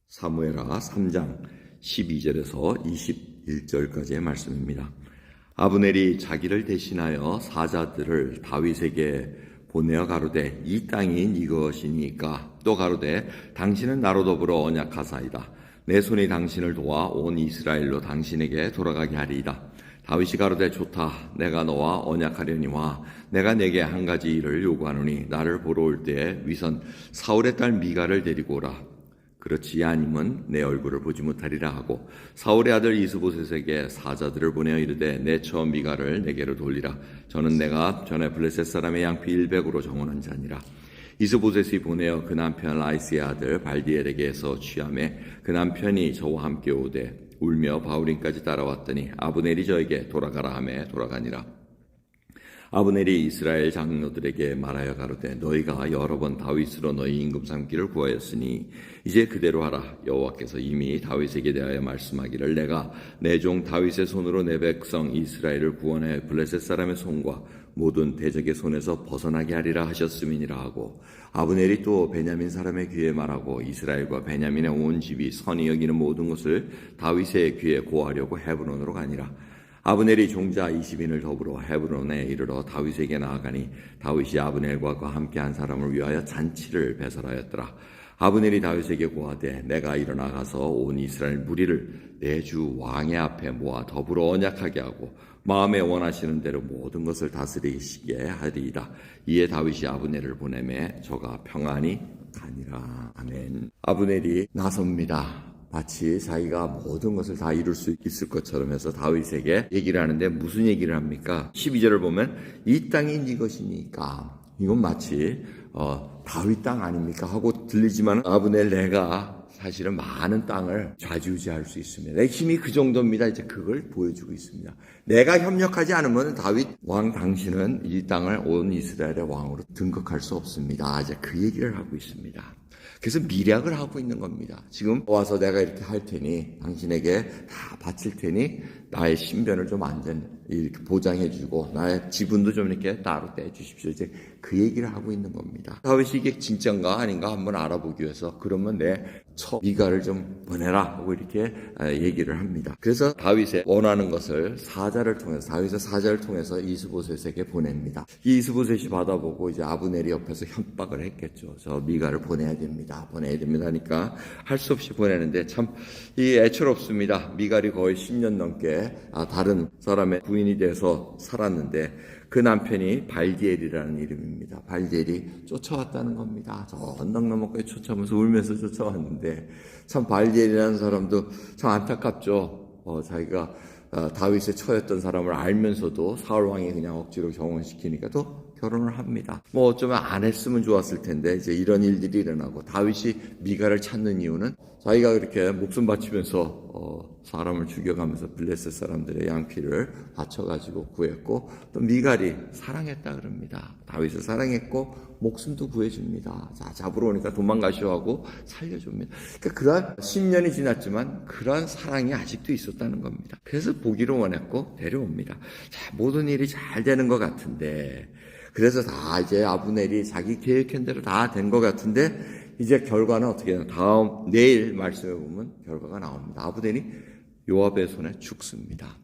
사무엘하 3장 12절에서 21절까지의 말씀입니다. 아브넬이 자기를 대신하여 사자들을 다윗에게 보내어 가로되 이 땅이 네 것이니까 또 가로되 당신은 나로 더불어 언약하사이다. 내 손이 당신을 도와 온 이스라엘로 당신에게 돌아가게 하리이다. 다윗이 가로되 좋다. 내가 너와 언약하려니와 내가 내게 한 가지 일을 요구하노니 나를 보러 올 때에 위선 사울의 딸 미가를 데리고 오라. 그렇지 아니면 내 얼굴을 보지 못하리라 하고 사울의 아들 이스보셋에게 사자들을 보내어 이르되 내 처 미가를 내게로 돌리라. 저는 내가 전에 블레셋 사람의 양피 100으로 정원한 자니라. 이스보셋이 보내어 그 남편 라이스의 아들 발디엘에게서 취하매 그 남편이 저와 함께 오되 울며 바울림까지 따라왔더니 아브넬이 저에게 돌아가라 하매 돌아가니라. 아브넬이 이스라엘 장로들에게 말하여 가로되 너희가 여러 번 다윗으로 너희 임금 삼기를 구하였으니 이제 그대로 하라. 여호와께서 이미 다윗에게 대하여 말씀하기를 내가 내 종 다윗의 손으로 내 백성 이스라엘을 구원해 블레셋 사람의 손과 모든 대적의 손에서 벗어나게 하리라 하셨음이니라 하고 아브넬이 또 베냐민 사람의 귀에 말하고 이스라엘과 베냐민의 온 집이 선히 여기는 모든 것을 다윗의 귀에 고하려고 헤브론으로 가니라. 아브넬이 종자 20인을 더불어 헤브론에 이르러 다윗에게 나아가니 다윗이 아브넬과 그와 함께한 사람을 위하여 잔치를 배설하였더라. 아브넬이 다윗에게 고하되 내가 일어나 가서 온 이스라엘 무리를 내 주 왕의 앞에 모아 더불어 언약하게 하고 마음에 원하시는 대로 모든 것을 다스리시게 하리이다. 이에 다윗이 아브넬을 보내매 저가 평안히 가니라. 아멘. 아브넬이 나섭니다. 마치 자기가 모든 것을 다 이룰 수 있을 것처럼 해서 다윗에게 얘기를 하는데 무슨 얘기를 합니까? 12절을 보면 이 땅이 네 것이니까 이건 마치 다윗 땅 아닙니까? 하고 들리지만 아브넬 내가 사실은 많은 땅을 좌지우지할 수 있습니다. 내 힘이 그 정도입니다. 이제 그걸 보여주고 있습니다. 내가 협력하지 않으면 다윗 왕 당신은 이 땅을 온 이스라엘의 왕으로 등극할 수 없습니다. 이제 그 얘기를 하고 있습니다. 그래서 미략을 하고 있는 겁니다. 지금 와서 내가 이렇게 할 테니 당신에게 다 바칠 테니 나의 신변을 좀 안전 이렇게 보장해 주고 나의 지분도 좀 이렇게 따로 떼 주십시오. 이제 그 얘기를 하고 있는 겁니다. 다윗이 이게 진짜인가 아닌가 한번 알아보기 위해서 그러면 내 처 미가를 좀 보내라 하고 이렇게 얘기를 합니다. 그래서 다윗의 원하는 것을 사자를 통해서 다윗의 사자를 통해서 이스보셋에게 보냅니다. 이 이스보셋이 받아보고 이제 아브넬이 옆에서 협박을 했겠죠. 저 미가를 보내야 됩니다. 하니까 할 수 없이 보내는데 참 이 애처롭습니다. 미갈이 거의 10년 넘게 다른 사람의 부인이 돼서 살았는데 그 남편이 발디엘이라는 이름입니다. 발디엘이 쫓아왔다는 겁니다. 저 언덕 너머까지 쫓아오면서 울면서 쫓아왔는데 참 발디엘이라는 사람도 참 안타깝죠. 자기가 다윗의 처였던 사람을 알면서도 사울 왕이 그냥 억지로 경혼시키니까 또 결혼을 합니다. 뭐 어쩌면 안 했으면 좋았을 텐데 이제 이런 일들이 일어나고 다윗이 미갈을 찾는 이유는 자기가 그렇게 목숨 바치면서 사람을 죽여가면서 블레셋 사람들의 양피를 바쳐가지고 구했고 또 미갈이 사랑했다 그럽니다. 다윗을 사랑했고 목숨도 구해줍니다. 자, 잡으러 오니까 도망가시오 하고 살려줍니다. 그러니까 그러한 10년이 지났지만 그러한 사랑이 아직도 있었다는 겁니다. 그래서 보기를 원했고 데려옵니다. 자, 모든 일이 잘 되는 것 같은데 그래서 다 이제 아브넬이 자기 계획한 대로 다 된 것 같은데 이제 결과는 어떻게 되나 내일 말씀해 보면 결과가 나옵니다. 아브넬이 요압의 손에 죽습니다.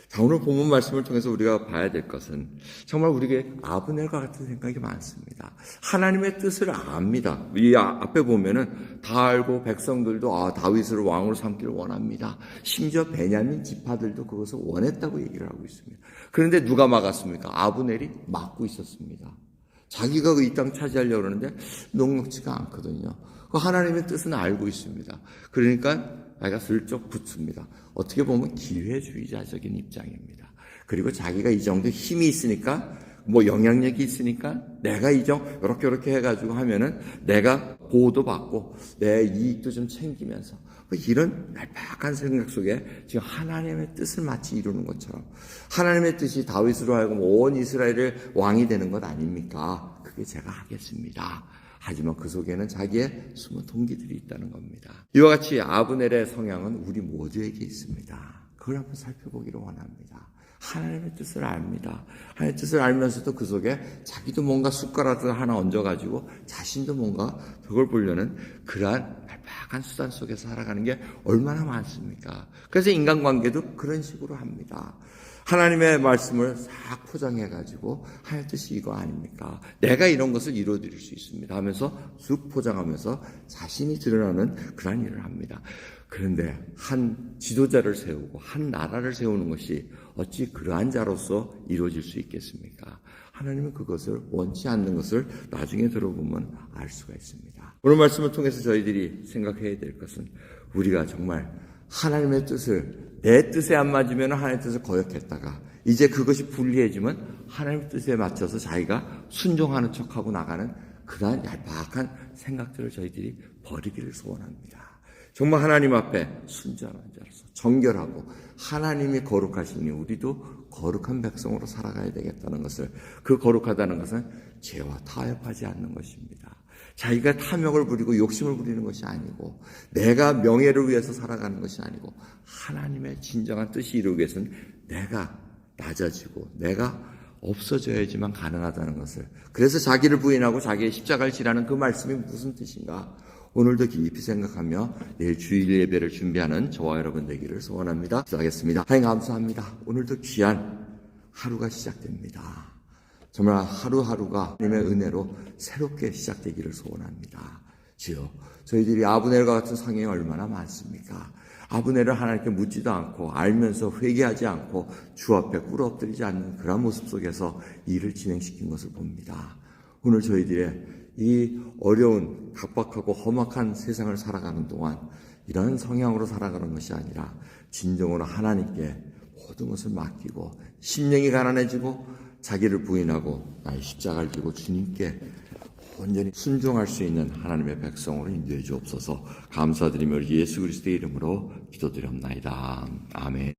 자, 오늘 본문 말씀을 통해서 우리가 봐야 될 것은 정말 우리에게 아브넬과 같은 생각이 많습니다. 하나님의 뜻을 압니다. 이 앞에 보면은 다 알고 백성들도 다윗을 왕으로 삼기를 원합니다. 심지어 베냐민 지파들도 그것을 원했다고 얘기를 하고 있습니다. 그런데 누가 막았습니까? 아브넬이 막고 있었습니다. 자기가 이 땅 차지하려고 그러는데 녹록지가 않거든요. 하나님의 뜻은 알고 있습니다. 그러니까 자기가 슬쩍 붙습니다. 어떻게 보면 기회주의자적인 입장입니다. 그리고 자기가 이 정도 힘이 있으니까 뭐 영향력이 있으니까 내가 이렇게 해가지고 하면은 내가 보호도 받고 내 이익도 좀 챙기면서 이런 날팍한 생각 속에 지금 하나님의 뜻을 마치 이루는 것처럼 하나님의 뜻이 다윗으로 하여금 온 이스라엘의 왕이 되는 것 아닙니까? 그게 제가 하겠습니다. 하지만 그 속에는 자기의 숨은 동기들이 있다는 겁니다. 이와 같이 아브넬의 성향은 우리 모두에게 있습니다. 그걸 한번 살펴보기를 원합니다. 하나님의 뜻을 압니다. 하나님의 뜻을 알면서도 그 속에 자기도 뭔가 숟가락을 하나 얹어가지고 자신도 뭔가 덕을 보려는 그러한 발박한 수단 속에서 살아가는 게 얼마나 많습니까? 그래서 인간관계도 그런 식으로 합니다. 하나님의 말씀을 싹 포장해가지고 하나님 뜻이 이거 아닙니까? 내가 이런 것을 이루어드릴 수 있습니다 하면서 쑥 포장하면서 자신이 드러나는 그런 일을 합니다. 그런데 한 지도자를 세우고 한 나라를 세우는 것이 어찌 그러한 자로서 이루어질 수 있겠습니까? 하나님은 그것을 원치 않는 것을 나중에 들어보면 알 수가 있습니다. 오늘 말씀을 통해서 저희들이 생각해야 될 것은 우리가 정말 하나님의 뜻을 내 뜻에 안 맞으면 하나님의 뜻을 거역했다가 이제 그것이 불리해지면 하나님의 뜻에 맞춰서 자기가 순종하는 척하고 나가는 그러한 얄팍한 생각들을 저희들이 버리기를 소원합니다. 정말 하나님 앞에 순전한 자로서 정결하고 하나님이 거룩하시니 우리도 거룩한 백성으로 살아가야 되겠다는 것을, 그 거룩하다는 것은 죄와 타협하지 않는 것입니다. 자기가 탐욕을 부리고 욕심을 부리는 것이 아니고 내가 명예를 위해서 살아가는 것이 아니고 하나님의 진정한 뜻이 이루기 위해서는 내가 낮아지고 내가 없어져야지만 가능하다는 것을, 그래서 자기를 부인하고 자기의 십자가를 지라는 그 말씀이 무슨 뜻인가 오늘도 깊이 생각하며 내일 주일 예배를 준비하는 저와 여러분 되기를 소원합니다. 기도하겠습니다. 하나님 감사합니다. 오늘도 귀한 하루가 시작됩니다. 정말 하루하루가 하나님의 은혜로 새롭게 시작되기를 소원합니다. 주여, 저희들이 아브넬과 같은 상황이 얼마나 많습니까? 아브넬을 하나님께 묻지도 않고 알면서 회개하지 않고 주 앞에 꿇어엎드리지 않는 그런 모습 속에서 일을 진행시킨 것을 봅니다. 오늘 저희들의 이 어려운 각박하고 험악한 세상을 살아가는 동안 이런 성향으로 살아가는 것이 아니라 진정으로 하나님께 모든 것을 맡기고 심령이 가난해지고 자기를 부인하고 나의 십자가를 지고 주님께 온전히 순종할 수 있는 하나님의 백성으로 인도해 주옵소서. 감사드리며 예수 그리스도의 이름으로 기도드렸나이다. 아멘.